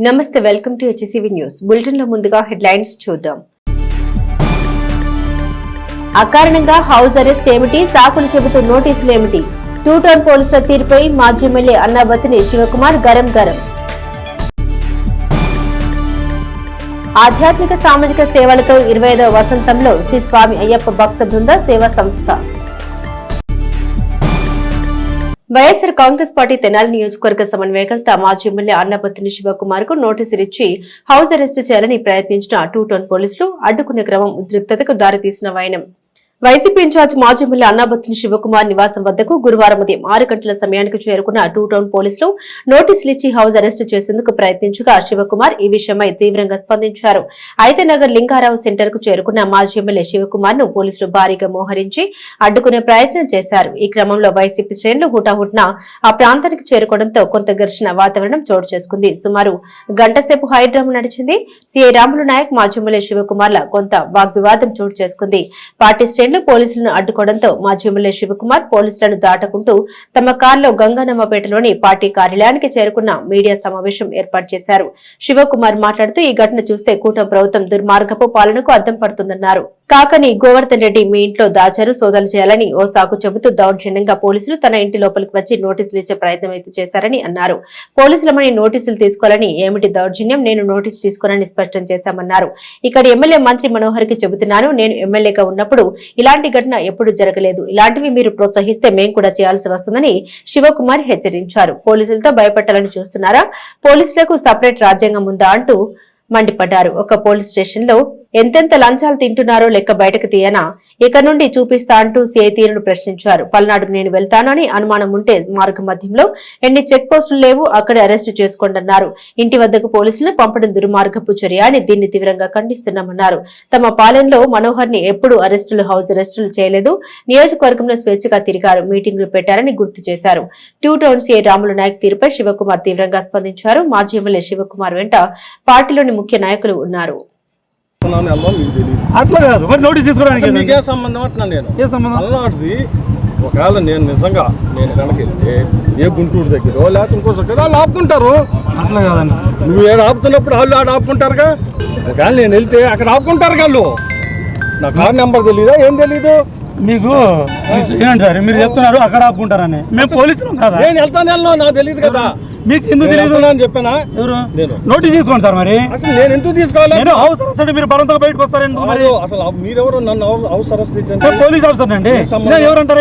నమస్తే, welcome to HCV news bulletin లో ముందుగా హెడ్లైన్స్ చూద్దాం. అకారణంగా హౌస్ అరెస్ట్ ఏమిటి, సాకులు చెబుతూ నోటీసులు ఏమిటి? టూ టౌన్ పోలీసుల తీరుపై మాజీ ఎమ్మెల్యే అన్నాబత్తిని శివకుమార్ గరం. ఆధ్యాత్మిక సామాజిక సేవలతో 25వ వసంతంలో శ్రీ స్వామి అయ్యప్ప భక్త బృంద సేవా సంస్థ. వైఎస్ఆర్ కాంగ్రెస్ పార్టీ తెనాలి నియోజకవర్గ సమన్వయకర్త మాజీ ఎమ్మెల్యే అన్నాబత్తిని శివకుమార్ కు నోటీసులు ఇచ్చి హౌస్ అరెస్ట్ చేయాలని ప్రయత్నించిన టూ టౌన్ పోలీసులు అడ్డుకునే క్రమం ఉద్రిక్తతకు దారితీసిన వైనం. వైసీపీ ఇన్ఛార్జ్ మాజీ ఎమ్మెల్యే అన్నాబత్తిని శివకుమార్ నివాసం వద్దకు గురువారం ఉదయం 6 గంటల సమయానికి చేరుకున్న టూ టౌన్ పోలీసులు నోటీసులు ఇచ్చి హౌస్ అరెస్ట్ చేసేందుకు ప్రయత్నించగా శివకుమార్ ఈ విషయమై తీవ్రంగా స్పందించారు. అయితే నగర్ లింగారావు సెంటర్ కు చేరుకున్న మాజీ ఎమ్మెల్యే శివకుమార్ ను పోలీసులు భారీగా మోహరించి అడ్డుకునే ప్రయత్నం చేశారు. ఈ క్రమంలో వైసీపీ శ్రేణులు హుటాహుటిన ఆ ప్రాంతానికి చేరుకోవడంతో కొంత ఘర్షణ వాతావరణం చోటు చేసుకుంది. సుమారు గంట సేపు హైడ్రామా నడిచింది. సిఐ రాములు నాయక్, మాజీ ఎమ్మెల్యే శివకుమార్ల కొంత వాగ్వివాదం చోటు చేసుకుంది. పార్టీ శ్రేణులు పోలీసులను అడ్డుకోవడంతో మాజీ ఎమ్మెల్యే శివకుమార్ పోలీసులను దాటుకుంటూ తమ కారులో గంగానమ్మపేటలోని పార్టీ కార్యాలయానికి చేరుకున్న మీడియా సమావేశం ఏర్పాటు చేశారు. శివకుమార్ మాట్లాడుతూ ఈ ఘటన చూస్తే కూటమి ప్రభుత్వం దుర్మార్గపు పాలనకు అద్దం పడుతుందన్నారు. కాకని గోవర్ధన్ రెడ్డి మీ ఇంట్లో దాచారు, సోదాలు చేయాలని ఓ సాకు చెబుతూ దౌర్జన్యంగా పోలీసులు తన ఇంటి లోపలికి వచ్చి నోటీసులు ఇచ్చే ప్రయత్నం అయితే చేశారని అన్నారు. పోలీసులమని నోటీసులు తీసుకోవాలని ఏమిటి దౌర్జన్యం, నేను నోటీసు తీసుకోనని స్పష్టం చేశామన్నారు. ఇక్కడ ఎమ్మెల్యే మంత్రి మనోహర్ కి చెబుతున్నాను, నేను ఎమ్మెల్యేగా ఉన్నప్పుడు ఇలాంటి ఘటన ఎప్పుడు జరగలేదు. ఇలాంటివి మీరు ప్రోత్సహిస్తే మేం కూడా చేయాల్సి వస్తుందని శివకుమార్ హెచ్చరించారు. పోలీసులతో భయపెట్టాలని చూస్తున్నారా? పోలీసులకు సపరేట్ రాజ్యాంగం ఉందా అంటూ మండిపడ్డారు. ఒక పోలీస్ స్టేషన్ లో ఎంతెంత లంచాలు తింటున్నారో లెక్క బయటకు తీయనా, ఇక నుండి చూపిస్తా అంటూ సిఐ తీరును ప్రశ్నించారు. పల్నాడుకు నేను వెళ్తానని అనుమానం ఉంటే మార్గ మధ్యంలో ఎన్ని చెక్ పోస్టులు లేవు, అక్కడే అరెస్టు చేసుకోండన్నారు. ఇంటి వద్దకు పోలీసులను పంపడం దుర్మార్గపు చర్య అని దీన్ని తీవ్రంగా ఖండిస్తున్నామన్నారు. తమ పాలనలో మనోహర్ ని ఎప్పుడు అరెస్టులు, హౌస్ అరెస్టులు చేయలేదు. నియోజకవర్గంలో స్వేచ్ఛగా తిరిగారు, మీటింగులు పెట్టారని గుర్తు చేశారు. Two town CI Ramulu Nayak తీరుపై శివకుమార్ తీవ్రంగా స్పందించారు. మాజీ ఎమ్మెల్యే శివకుమార్ వెంట పార్టీలోని ముఖ్య నాయకులు ఉన్నారు. అట్లా కాదు, మరి నోటీస్ తీసుకోవడానికి మీకే సంబంధం అంటున్నా నేను. ఏ సంబంధం? అల్లాడిది ఒకవేళ నేను నిజంగా కనుక వెళ్తే ఏ గుంటూరు దగ్గర లేకపోతే ఇంకో దగ్గర వాళ్ళు ఆపుకుంటారు. అట్లా కాదండి, నువ్వు ఏడు ఆపుతున్నప్పుడు వాళ్ళు ఆడ ఆపుకుంటారుగా. ఒకవేళ నేను వెళ్తే అక్కడ ఆపుకుంటారు వాళ్ళు. నా కార్ నెంబర్ తెలీదా, ఏం తెలీదు మీకు? ఏంటి సార్ మీరు చెప్తున్నారు అక్కడ ఆపుకుంటారని? మేము పోలీసులు కదా, నేను వెళ్తాను, నాకు తెలియదు కదా. మీకు ఎందుకు తెలియదు అని చెప్పానా? ఎవరు? నేను నోటీస్ తీసుకోండి సార్. మరి అసలు నేను ఎందుకు తీసుకోవాలి? నేను హౌస్ అరెస్ట్ అంటే మీరు బలంతో బయటకు వస్తారు ఎందుకు? మరి అసలు మీరెవరు నన్ను హౌస్ అరెస్ట్ చేయండి? పోలీస్ ఆఫీసర్ అండి. ఎవరంటారు?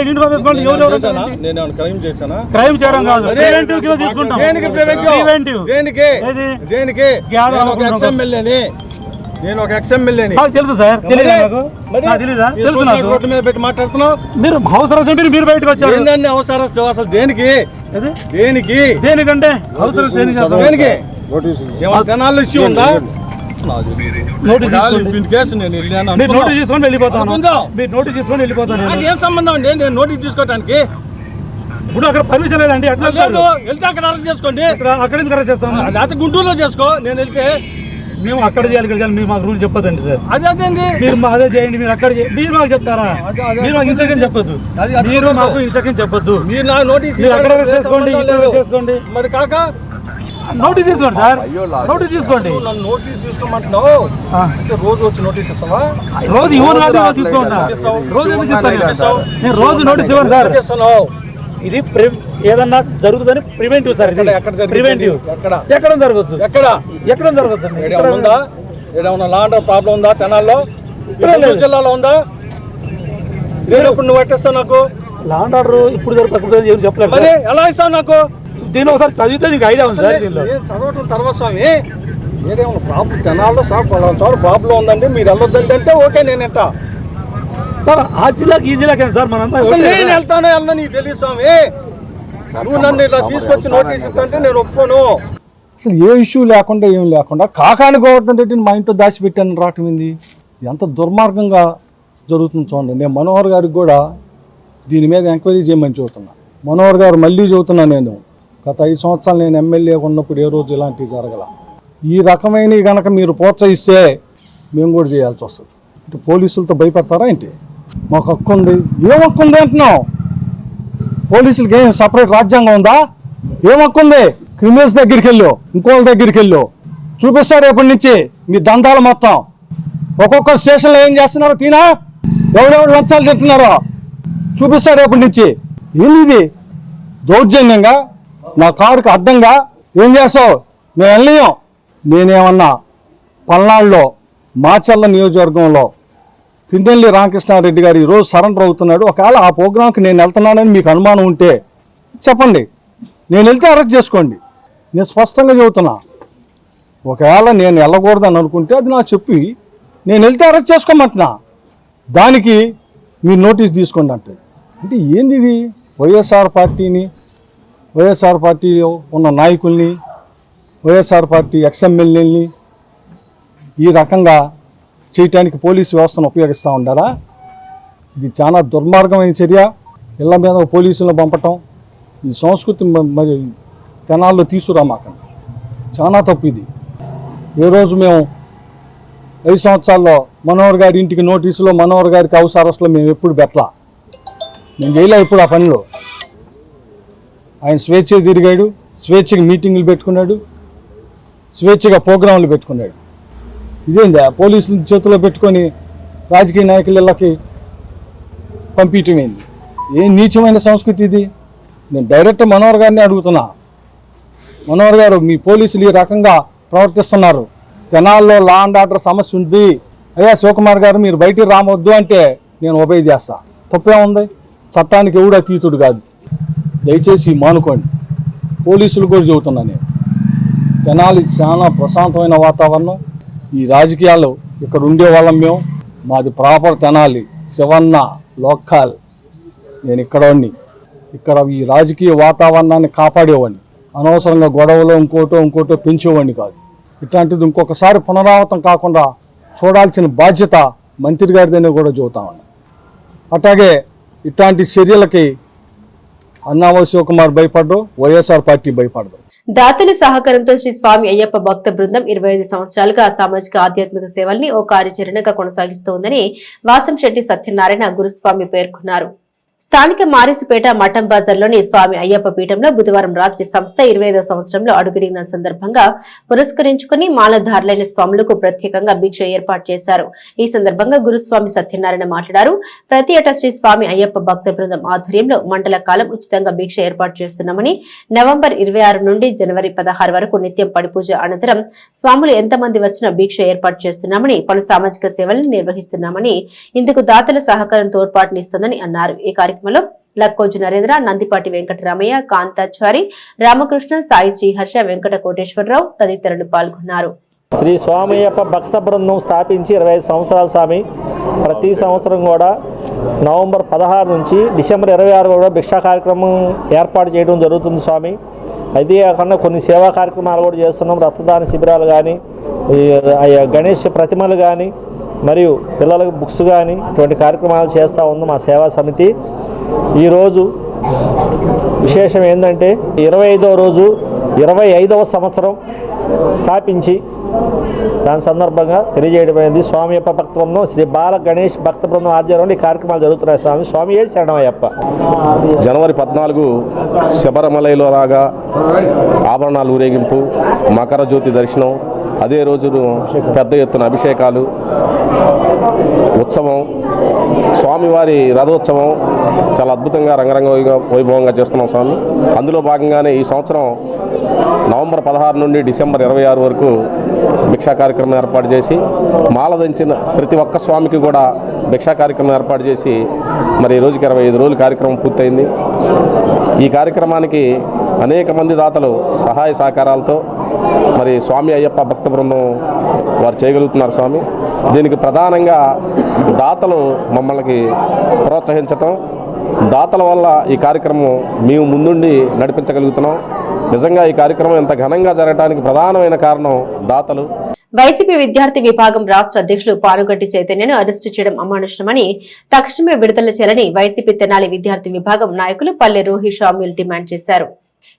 నేను క్రైమ్ చేశానా? క్రైమ్ చేయడం కాదు, ప్రివెంటివ్ కింద తీసుకుంటాం. ప్రివెంటివ్ దేనికి? నేను ఒక ఎక్స్ఎమ్మెల్యేని. తెలుసు సార్, తెలుసు. రోడ్డు మీద పెట్టి మాట్లాడుతున్నావు. మీరు హౌస్ అరెస్ట్ అంటే మీరు బయటకు వచ్చారు. ఏంటండి హౌస్ అరెస్ట్? అసలు దేనికి? దేనికంటే హౌస్ అరెస్ట్ దేనికి? జనాల్లో ఇష్యూ ఉందా? నోటీస్ నేను వెళ్ళాను. మీరు నోటీస్ తీసుకొని వెళ్ళిపోతాను. మీరు నోటీస్ తీసుకొని వెళ్ళిపోతాను. ఏం సంబంధం అండి నేను నోటీస్ తీసుకోవడానికి? ఇప్పుడు అక్కడ పర్మిషన్ లేదండి. అట్లా లేదు, వెళ్తే అక్కడ అరెస్ట్ చేసుకోండి. అక్కడ ఎందుకు అరెస్ట్ చేస్తాను? లేకపోతే గుంటూరులో చేసుకో. నేను వెళ్తే మేము అక్కడ చేయాలి, మీరు మాకు రూల్ చెప్పదండి సార్. అదేంది? మీరు అదే చేయండి, మీరు అక్కడ మీరు మాకు చెప్తారా? మీరు మాకు ఇన్స్ట్రక్షన్ చెప్పొద్దు. మీరు మాకు ఇన్స్ట్రక్షన్ చెప్పొద్దు. మీరు నా నోటీస్ అక్కడ చేసుకోండి. మరి కాక నోటీస్ తీసుకోండి సార్, నోటీస్ తీసుకోండి. నన్ను నోటీస్ తీసుకోమంటున్నావు అంటే రోజు వచ్చి నోటీస్ ఇస్తావా? రోజు ఇవ్వను తీసుకోండి. రోజు ఎందుకు ఇస్తాను? నేను రోజు నోటీస్ ఇవ్వను సార్. ఇది ఏదన్నా జరుగుతుందని ప్రివెంటివ్ సార్. ప్రివెంటివ్ ఎక్కడ జరగచ్చు? ఎక్కడ జరగచ్చు? ఏదైనా లాండ్ ప్రాబ్లం ఉందా తెనాల్లో? జిల్లాలో ఉందా? నేను ఇప్పుడు నువ్వు పెట్టేస్తావు నాకు లాండ్ ఆర్డర్ ఇప్పుడు జరుగుతుంది ఏం చెప్పలేదు. మరి ఎలా ఇస్తావు నాకు? దీన్ని ఒకసారి చదివితే నీకు ఐడియా ఉంది సార్. చదవటం తర్వాత స్వామి ఏదేమన్నా ప్రాబ్లం తెనాల్లో సార్ ప్రాబ్లం ఉందండి, మీరు వెళ్ళొద్దండి అంటే ఓకే నేను ఎంత సార్ ఆ జిల్లాకి ఈ జిల్లాకి సార్ మనంతా నేను వెళ్తానే వెళ్ళను. నీకు తెలియదు స్వామి, నువ్వు నన్ను ఇలా తీసుకొచ్చి నోటీస్ ఇస్తుంటే నేను ఒప్పుకోను. అసలు ఏ ఇష్యూ లేకుండా ఏం లేకుండా కాకాని గోవర్ధన్ రెడ్డిని మా ఇంట్లో దాచిపెట్టాను రావటం ఏంది? ఎంత దుర్మార్గంగా జరుగుతుంది చూడండి. నేను మనోహర్ గారికి కూడా దీని మీద ఎంక్వైరీ చేయమని చెబుతున్నా. మనోహర్ గారు మళ్ళీ చెబుతున్నా, నేను గత 5 సంవత్సరాలు నేను ఎమ్మెల్యేగా ఉన్నప్పుడు ఏ రోజు ఇలాంటివి జరగల. ఈ రకమైనవి కనుక మీరు ప్రోత్సహిస్తే మేము కూడా చేయాల్సి వస్తుంది. అంటే పోలీసులతో భయపడతారా ఏంటి? మాకు హక్కు ఉంది. ఏం హక్కు ఉంది అంటున్నావు? పోలీసులకి ఏం సపరేట్ రాజ్యాంగం ఉందా? ఏం హక్కు ఉంది? క్రిమినల్స్ దగ్గరికి వెళ్ళు, ఇంకోళ్ళ దగ్గరికి వెళ్ళు, చూపిస్తారు రేపటి నుంచి మీ దందాలు మొత్తం. ఒక్కొక్క స్టేషన్లో ఏం చేస్తున్నారో తీనా, ఎవరెవరు లంచాలు తింటున్నారో చూపిస్తారు రేపటి నుంచి. ఏంది దౌర్జన్యంగా నా కారుకి అడ్డంగా ఏం చేస్తావు? మేము వెళ్ళలేం. నేనేమన్నా పల్నాడులో మాచర్ల నియోజకవర్గంలో పిండెల్లి రామకృష్ణారెడ్డి గారు ఈరోజు సరెండర్ అవుతున్నాడు. ఒకవేళ ఆ ప్రోగ్రాంకి నేను వెళ్తున్నానని మీకు అనుమానం ఉంటే చెప్పండి, నేను వెళ్తే అరెస్ట్ చేసుకోండి. నేను స్పష్టంగా చెబుతున్నా. ఒకవేళ నేను వెళ్ళకూడదని అనుకుంటే అది నాకు చెప్పి నేను వెళ్తే అరెస్ట్ చేసుకోమంటున్నా. దానికి మీరు నోటీస్ తీసుకోండి అంటే ఏంది ఇది? వైఎస్ఆర్ పార్టీలో ఉన్న నాయకుల్ని, వైఎస్ఆర్ పార్టీ ఎక్స్ఎమ్మెల్యేలని ఈ రకంగా చేయటానికి పోలీసు వ్యవస్థను ఉపయోగిస్తూ ఉండారా? ఇది చాలా దుర్మార్గమైన చర్య. ఇళ్ల మీద పోలీసులను పంపటం, ఈ సంస్కృతి మరి తెనాల్లో తీసుకురామాకండి. చాలా తప్పు ఇది. ఏ రోజు మేము 5 సంవత్సరాల్లో మనోహర్ గారి ఇంటికి నోటీసులో, మనోహర్ గారికి హౌస్ అరెస్ట్లో మేము ఎప్పుడు పెట్టలా. నేను చేయలే ఇప్పుడు ఆ పనిలో. ఆయన స్వేచ్ఛగా తిరిగాడు, స్వేచ్ఛగా మీటింగులు పెట్టుకున్నాడు, స్వేచ్ఛగా ప్రోగ్రాంలు పెట్టుకున్నాడు. ఇదేందా పోలీసుల చేతిలో పెట్టుకొని రాజకీయ నాయకులకి పంపించడం ఏంది? ఏం నీచమైన సంస్కృతి ఇది? నేను డైరెక్ట్ మనోహర్ గారిని అడుగుతున్నా. మనోహర్ గారు, మీ పోలీసులు ఈ రకంగా ప్రవర్తిస్తున్నారు, తెనాల్లో లా అండ్ ఆర్డర్ సమస్య ఉంది, అయ్యా శివకుమార్ గారు మీరు బయటికి రావద్దు అంటే నేను ఒబే చేస్తా. తప్పే ఉంది? చట్టానికి ఎవడు అతీతుడు కాదు. దయచేసి మానుకోండి. పోలీసులు కూడా చెబుతున్నా నేను. తెనాలి చాలా ప్రశాంతమైన వాతావరణం. ఈ రాజకీయాలు ఇక్కడ ఉండేవాళ్ళం మేము. మాది ప్రాపర్ తెనాలి, శివన్న లోకల్. నేను ఇక్కడ ఈ రాజకీయ వాతావరణాన్ని కాపాడేవాడిని. అనవసరంగా గొడవలో ఇంకోటో పెంచేవాడిని కాదు. ఇట్లాంటిది ఇంకొకసారి పునరావృతం కాకుండా చూడాల్సిన బాధ్యత మంత్రి గారిదని కూడా చెబుతా ఉన్నా. అట్లాగే ఇట్లాంటి చర్యలకి అన్నావా శివకుమార్ భయపడ్డు, వైఎస్ఆర్ పార్టీ భయపడదు. దాతల సహకారంతో శ్రీ స్వామి అయ్యప్ప భక్త బృందం 25 సంవత్సరాలుగా సామాజిక ఆధ్యాత్మిక సేవల్ని ఓ కార్యాచరణగా కొనసాగిస్తోందని వాసంశెట్టి సత్యనారాయణ గురుస్వామి పేర్కొన్నారు. స్థానిక మారిసుపేట మఠం బజార్లోని స్వామి అయ్యప్ప పీఠంలో బుధవారం రాత్రి సంస్థ 25వ సంవత్సరంలో అడుగుడిన సందర్భంగా పురస్కరించుకుని మాలధారులైన స్వాములకు ప్రత్యేకంగా భిక్ష ఏర్పాటు చేశారు. ఈ సందర్భంగా గురుస్వామి సత్యనారాయణ మాట్లాడారు. ప్రతి ఏటా శ్రీ స్వామి అయ్యప్ప భక్త బృందం ఆధ్వర్యంలో మండల కాలం ఉచితంగా భిక్ష ఏర్పాటు చేస్తున్నామని, నవంబర్ 26 నుండి జనవరి 16 వరకు నిత్యం పడిపూజ అనంతరం స్వాములు ఎంతమంది వచ్చినా భిక్ష ఏర్పాటు చేస్తున్నామని, పలు సామాజిక సేవలను నిర్వహిస్తున్నామని, ఇందుకు దాతల సహకారం తోడ్పాటునిస్తుందని అన్నారు. ఈ కార్యక్రమంలో లక్కోజు నరేంద్ర, నందిపాటి వెంకటరామయ్య, కాంతాచారి, రామకృష్ణ, సాయి శ్రీహర్ష, వెంకట కోటేశ్వరరావు తదితరులు పాల్గొన్నారు. శ్రీ స్వామయ్యప్ప భక్త బృందం స్థాపించి 25 సంవత్సరాల స్వామి. ప్రతి సంవత్సరం కూడా నవంబర్ 16 నుంచి డిసెంబర్ 26 కూడా భిక్షా కార్యక్రమం ఏర్పాటు చేయడం జరుగుతుంది స్వామి. అయితే కాకుండా కొన్ని సేవా కార్యక్రమాలు కూడా చేస్తున్నాం. రక్తదాన శిబిరాలు కానీ, గణేష్ ప్రతిమలు కానీ, మరియు పిల్లలకు బుక్స్ కానీ ఇటువంటి కార్యక్రమాలు చేస్తూ ఉంది మా సేవా సమితి. ఈరోజు విశేషం ఏంటంటే 25వ రోజు 25వ సంవత్సరం స్థాపించి దాని సందర్భంగా తెలియజేయడమైంది. స్వామి అయ్యప్ప భక్త బృందం శ్రీ బాల గణేష్ భక్త బృందం ఆధ్వర్యంలో ఈ కార్యక్రమాలు జరుగుతున్నాయి. స్వామి ఏ శరణమయ్యప్ప. జనవరి 14 శబరిమలలో లాగా ఆభరణాలు ఊరేగింపు, మకర జ్యోతి దర్శనం, అదే రోజును పెద్ద ఎత్తున అభిషేకాలు, ఉత్సవం, స్వామివారి రథోత్సవం చాలా అద్భుతంగా రంగరంగ వైభవంగా చేస్తున్నాం స్వామి. అందులో భాగంగానే ఈ సంవత్సరం నవంబర్ 16 నుండి డిసెంబర్ 26 వరకు భిక్షా కార్యక్రమం ఏర్పాటు చేసి, మాల దంచిన ప్రతి ఒక్క స్వామికి కూడా భిక్షా కార్యక్రమం ఏర్పాటు చేసి మరి ఈ రోజుకి 25 రోజుల కార్యక్రమం పూర్తయింది. ఈ కార్యక్రమానికి అనేక మంది దాతలు సహాయ సహకారాలతో మరి స్వామి అయ్యప్ప భక్త బృందం వారు చేయగలుగుతున్నారు స్వామి. దీనికి ప్రధానంగా దాతలు మమ్మల్ని ప్రోత్సహించటం, దాతల వల్ల ఈ కార్యక్రమం మేము ముందుండి నడిపించగలుగుతున్నాం. నిజంగా ఈ కార్యక్రమం ఇంత ఘనంగా జరగడానికి ప్రధానమైన కారణం దాతలు. వైసీపీ విద్యార్థి విభాగం రాష్ట్ర అధ్యక్షుడు పానుగంటి చైతన్యను అరెస్టు చేయడం అమానుషమని, తక్షణమే విడుదల చేయాలని వైసీపీ తెనాలి విద్యార్థి విభాగం నాయకులు పల్లె రోహి షామ్యుల్ డిమాండ్ చేశారు.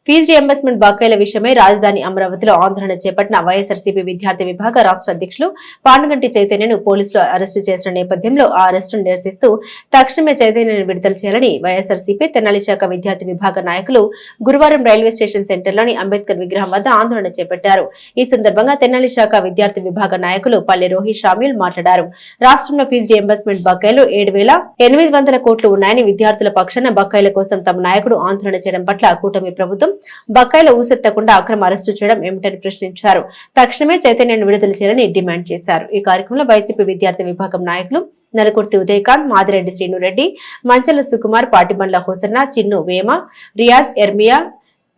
ఫీజు రియంబర్స్మెంట్ బకాయిల విషయమై రాజధాని అమరావతిలో ఆందోళన చేపట్టిన వైఎస్ఆర్సీపీ విద్యార్థి విభాగ రాష్ట్ర అధ్యక్షులు పానుగంటి చైతన్యను పోలీసులు అరెస్టు చేసిన నేపథ్యంలో ఆ అరెస్టును నిరసిస్తూ తక్షణమే చైతన్యను విడుదల చేయాలని వైఎస్ఆర్సీపీ తెనాలి శాఖ విద్యార్థి విభాగ నాయకులు గురువారం రైల్వే స్టేషన్ సెంటర్లోని అంబేద్కర్ విగ్రహం వద్ద ఆందోళన చేపట్టారు. ఈ సందర్భంగా తెనాలి శాఖ విద్యార్థి విభాగ నాయకులు పల్లె రోహి షామిల్ మాట్లాడారు. రాష్ట్రంలో ఫీజు రియంబర్స్మెంట్ బకాయిలు 7,800 కోట్లు ఉన్నాయని, విద్యార్థుల పక్షాన బకాయిల కోసం తమ నాయకుడు ఆందోళన చేయడం పట్ల కూటమి ప్రభుత్వం బకాయిలు ఊసెత్తకుండా అక్రమ అరెస్టు చేయడం ఏమిటని ప్రశ్నించారు. తక్షణమే చైతన్యాన్ని విడుదల చేయాలని డిమాండ్ చేశారు. ఈ కార్యక్రమంలో వైసీపీ విద్యార్థి విభాగం నాయకులు నలుకుర్తి ఉదయకాంత్, మాదిరెడ్డి శ్రీనురెడ్డి, మంచల సుకుమార్, పాటిబండ్ల హుసన్న, చిన్ను వేమ, రియాజ్, ఎర్మియా,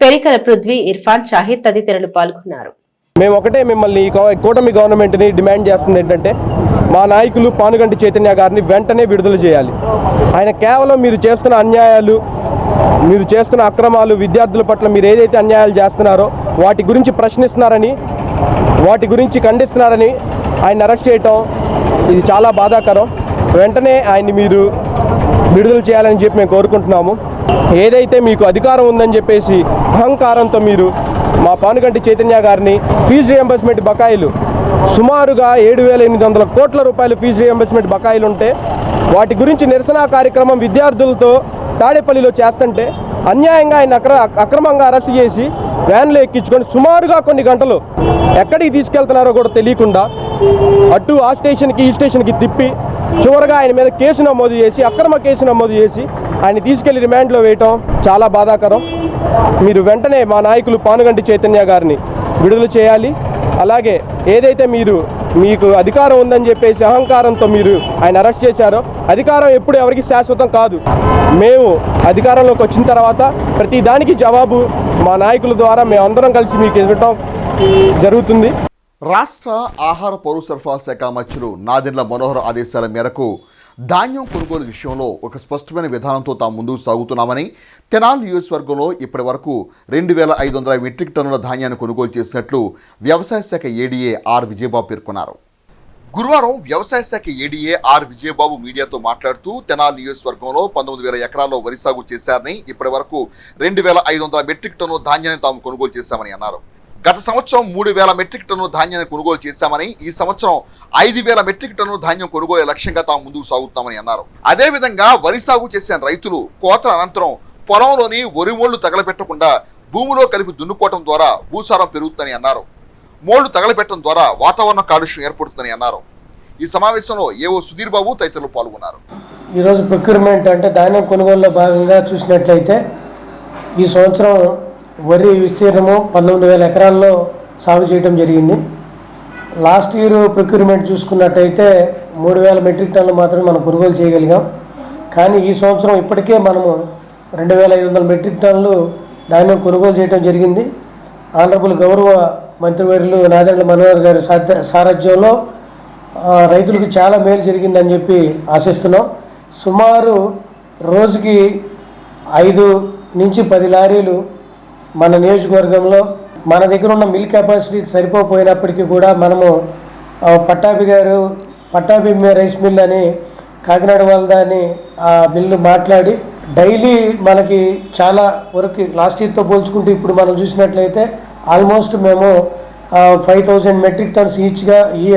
పెరికల పృథ్వీ, ఇర్ఫాన్, షాహిద్ తదితరులు పాల్గొన్నారు. మేము ఒకటే మిమ్మల్ని ఈ కూటమి గవర్నమెంట్ని డిమాండ్ చేస్తుంది ఏంటంటే మా నాయకులు పానుగంటి చైతన్య గారిని వెంటనే విడుదల చేయాలి. ఆయన కేవలం మీరు చేస్తున్న అన్యాయాలు, మీరు చేస్తున్న అక్రమాలు, విద్యార్థుల పట్ల మీరు ఏదైతే అన్యాయాలు చేస్తున్నారో వాటి గురించి ప్రశ్నిస్తున్నారని, వాటి గురించి ఖండిస్తున్నారని ఆయన అరెస్ట్ చేయటం ఇది చాలా బాధాకరం. వెంటనే ఆయన్ని మీరు విడుదల చేయాలని చెప్పి మేము కోరుకుంటున్నాము. ఏదైతే మీకు అధికారం ఉందని చెప్పేసి అహంకారంతో మీరు మా పానుగంటి చైతన్య గారిని ఫీజు రియంబర్స్మెంట్ బకాయిలు సుమారుగా 7,800 కోట్ల రూపాయలు ఫీజు రియంబర్స్మెంట్ బకాయిలు ఉంటే వాటి గురించి నిరసన కార్యక్రమం విద్యార్థులతో తాడేపల్లిలో చేస్తుంటే అన్యాయంగా ఆయన అక్రమంగా అరెస్ట్ చేసి వ్యాన్లో ఎక్కించుకొని సుమారుగా కొన్ని గంటలు ఎక్కడికి తీసుకెళ్తున్నారో కూడా తెలియకుండా అటు ఆ స్టేషన్కి ఈ స్టేషన్కి తిప్పి చివరిగా ఆయన మీద కేసు నమోదు చేసి, అక్రమ కేసు నమోదు చేసి ఆయన తీసుకెళ్లి రిమాండ్లో వేయటం చాలా బాధాకరం. మీరు వెంటనే మా నాయకులు పానుగంటి చైతన్య గారిని విడుదల చేయాలి. అలాగే ఏదైతే మీకు అధికారం ఉందని చెప్పేసి అహంకారంతో మీరు ఆయన అరెస్ట్ చేశారో, అధికారం ఎప్పుడు ఎవరికి శాశ్వతం కాదు. మేము అధికారంలోకి వచ్చిన తర్వాత ప్రతి దానికి జవాబు మా నాయకుల ద్వారా మేమందరం కలిసి మీకు ఇవ్వటం జరుగుతుంది. రాష్ట్ర ఆహార పౌర సరఫరా శాఖ మంత్రులు నాదెండ్ల మనోహర్ ఆదేశాల మేరకు ధాన్యం కొనుగోలు విషయంలో ఒక స్పష్టమైన విధానంతో తాము ముందుకు సాగుతున్నామని, తెనాలి నియోజకవర్గంలో ఇప్పటి వరకు 2,500 మెట్రిక్ టన్నుల ధాన్యాన్ని కొనుగోలు చేసినట్లు వ్యవసాయ శాఖ ఏడీఏ ఆర్ విజయబాబు పేర్కొన్నారు. గురువారం వ్యవసాయ శాఖ ఏడీఏ ఆర్ విజయబాబు మీడియాతో మాట్లాడుతూ తెనాలి నియోజకవర్గంలో 19,000 ఎకరాల్లో వరి సాగు చేశారని, ఇప్పటి వరకు 2,500 మెట్రిక్ టన్నుల ధాన్యాన్ని తాము కొనుగోలు చేశామని అన్నారు. గత సంవత్సరం 3,000 మెట్రిక్ టన్నుల ధాన్యాన్ని కొనుగోలు చేశామని, ఈ సంవత్సరం 5,000 మెట్రిక్ టన్నుల ధాన్యం కొనుగోలు లక్ష్యంగా తాము ముందుకు సాగుతామని అన్నారు. అదేవిధంగా వరి సాగు చేసిన రైతులు కోత అనంతరం పొలంలోని వరి మోళ్లు తగలపెట్టకుండా భూమిలో కలిపి దున్నుకోవడం ద్వారా భూసారం పెరుగుతుందని అన్నారు. మోళ్లు తగలపెట్టడం ద్వారా వాతావరణ కాలుష్యం ఏర్పడుతుందని అన్నారు. ఈ సమావేశంలో ఏవో సుధీర్ బాబు తదితరులు పాల్గొన్నారు. ఈరోజు ప్రొక్యూర్మెంట్ అంటే ధాన్యం కొనుగోలులో భాగంగా చూసినట్లయితే ఈ సంవత్సరం వరి విస్తీర్ణము 19,000 ఎకరాల్లో సాగు చేయడం జరిగింది. లాస్ట్ ఇయర్ ప్రొక్యూర్మెంట్ చూసుకున్నట్టయితే 3,000 మెట్రిక్ టన్నులు మాత్రమే మనం కొనుగోలు చేయగలిగాం. కానీ ఈ సంవత్సరం ఇప్పటికే మనము 2,500 మెట్రిక్ టన్నులు ధాన్యం కొనుగోలు చేయడం జరిగింది. ఆనరబుల్ గౌరవ మంత్రివర్యులు నాదెండ్ల మనోహర్ గారి సారథ్యంలో రైతులకు చాలా మేలు జరిగిందని చెప్పి ఆశిస్తున్నాం. సుమారు రోజుకి 5 నుంచి 10 లారీలు మన నియోజకవర్గంలో, మన దగ్గర ఉన్న మిల్ కెపాసిటీ సరిపోయినప్పటికీ కూడా మనము పట్టాభి రైస్ మిల్ అని కాకినాడ వాళ్ళని ఆ మిల్లు మాట్లాడి డైలీ మనకి చాలా వరకు లాస్ట్ ఇయర్తో పోల్చుకుంటే ఇప్పుడు మనం చూసినట్లయితే ఆల్మోస్ట్ మేము 5,000 మెట్రిక్ టన్స్ ఈచ్గా ఈ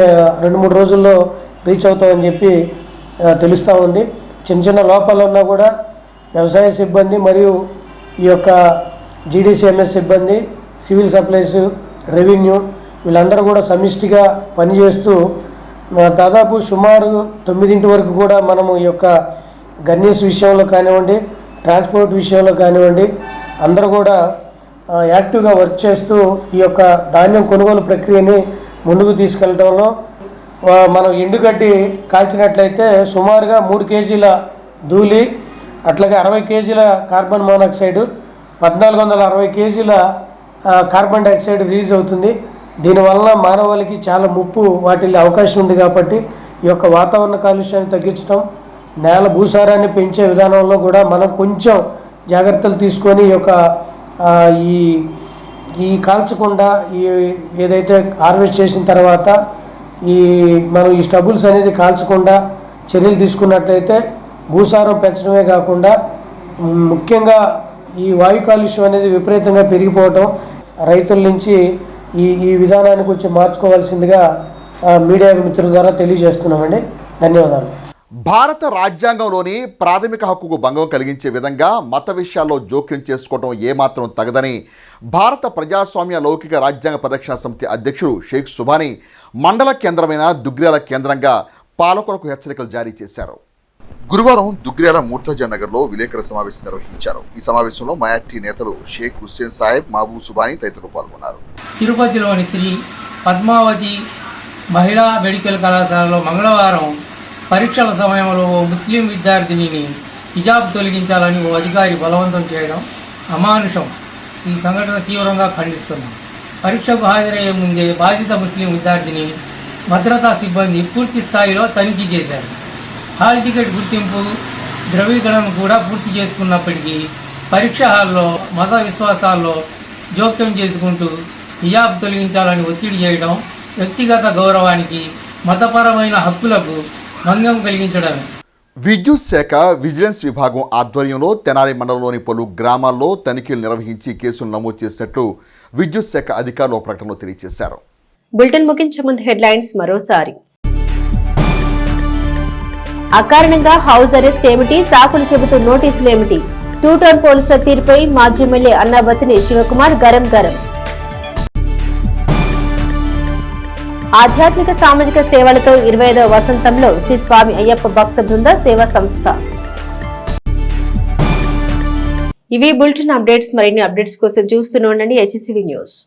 2-3 రోజుల్లో రీచ్ అవుతామని చెప్పి తెలుస్తూ ఉంది. చిన్న లోపాలు ఉన్నా కూడా వ్యవసాయ సిబ్బంది మరియు ఈ యొక్క జీడీసీఎంఎస్ సిబ్బంది, సివిల్ సప్లైస్, రెవెన్యూ వీళ్ళందరూ కూడా సమిష్టిగా పనిచేస్తూ దాదాపు సుమారు 9 వరకు కూడా మనము ఈ యొక్క గన్నీస్ విషయంలో కానివ్వండి, ట్రాన్స్పోర్ట్ విషయంలో కానివ్వండి అందరూ కూడా యాక్టివ్గా వర్క్ చేస్తూ ఈ యొక్క ధాన్యం కొనుగోలు ప్రక్రియని ముందుకు తీసుకెళ్ళడంలో మనం ఎండుగడ్డి కాల్చినట్లయితే సుమారుగా 3 కేజీల ధూళి, అట్లాగే 60 కేజీల కార్బన్ మోనాక్సైడ్, 1,460 కేజీల కార్బన్ డైఆక్సైడ్ రిలీజ్ అవుతుంది. దీనివల్ల మానవాళికి చాలా ముప్పు వాటిల్లే అవకాశం ఉంది. కాబట్టి ఈ యొక్క వాతావరణ కాలుష్యాన్ని తగ్గించడం, నేల భూసారాన్ని పెంచే విధానంలో కూడా మనం కొంచెం జాగ్రత్తలు తీసుకొని ఈ యొక్క ఈ కాల్చకుండా ఏదైతే హార్వెస్ట్ చేసిన తర్వాత మనం ఈ స్టబుల్స్ అనేది కాల్చకుండా చర్యలు తీసుకున్నట్లయితే భూసారం పెంచడమే కాకుండా ముఖ్యంగా ఈ వాయు కాలుష్యం అనేది విపరీతంగా పెరిగిపోవటం, రైతుల నుంచి ఈ విధానాన్ని కొంచెం మార్చుకోవాల్సిందిగా మీడియా మిత్రుల ద్వారా తెలియజేస్తున్నామండి. ధన్యవాదాలు. భారత రాజ్యాంగంలోని ప్రాథమిక హక్కుకు భంగం కలిగించే విధంగా మత విషయాల్లో జోక్యం చేసుకోవడం ఏమాత్రం తగదని భారత ప్రజాస్వామ్య లౌకిక రాజ్యాంగ పరిరక్షణ సమితి అధ్యక్షుడు షేక్ సుబానీ మండల కేంద్రమైన దుగ్గ్యాల కేంద్రంగా పాలకులకు హెచ్చరికలు జారీ చేశారు. గురువారం దుగ్గ్యాల మూర్తజా నగర్లో విలేకరుల సమావేశం నిర్వహించారు. ఈ సమావేశంలో మైనార్టీ నేతలు షేక్ హుస్సేన్ సాహెబ్, మహబూబ్ సుబానీ తదితరులు పాల్గొన్నారు. తిరుపతిలోని శ్రీ పద్మావతి మహిళా మెడికల్ కళాశాలలో మంగళవారం పరీక్షల సమయంలో ఓ ముస్లిం విద్యార్థిని హిజాబ్ తొలగించాలని ఓ అధికారి బలవంతం చేయడం అమానుషం. ఈ సంఘటన తీవ్రంగా ఖండిస్తున్నాం. పరీక్షకు హాజరయ్యే ముందే బాధిత ముస్లిం విద్యార్థిని భద్రతా సిబ్బంది పూర్తి స్థాయిలో తనిఖీ చేశారు. హాల్ టికెట్ గుర్తింపు, ధ్రువీకరణను కూడా పూర్తి చేసుకున్నప్పటికీ పరీక్ష హాల్లో మత విశ్వాసాల్లో జోక్యం చేసుకుంటూ హిజాబ్ తొలగించాలని ఒత్తిడి చేయడం వ్యక్తిగత గౌరవానికి, మతపరమైన హక్కులకు భంగం కలిగించడమే. విద్యుత్ శాఖ విజిలెన్స్ విభాగం ఆధ్వర్యంలో తెనాలి మండలంలోని పలు గ్రామాల్లో తనిఖీలు నిర్వహించి కేసులు నమోదు చేసినట్లు విద్యుత్ శాఖ అధికారులు ప్రకటనలో తెలియజేశారు. బులెటిన్ ముగించే ముందు హెడ్లైన్స్ మరోసారి. అకారణంగా హౌస్ అరెస్ట్ ఏమిటి, సాకులు చెబుతూ నోటీసులు ఏమిటి? 2 టౌన్ పోలీసుల తీరుపై మాజీ ఎమ్మెల్యే అన్నాబత్తిని శివకుమార్ గరం. ఆధ్యాత్మిక సామాజిక సేవలతో 25వ వసంతంలో శ్రీ స్వామి అయ్యప్ప భక్త బృంద సేవా సంస్థ. ఇవి బులెటిన్ అప్డేట్స్. మరిన్ని అప్డేట్స్ కోసం చూస్తూనే ఉండండి HCV న్యూస్.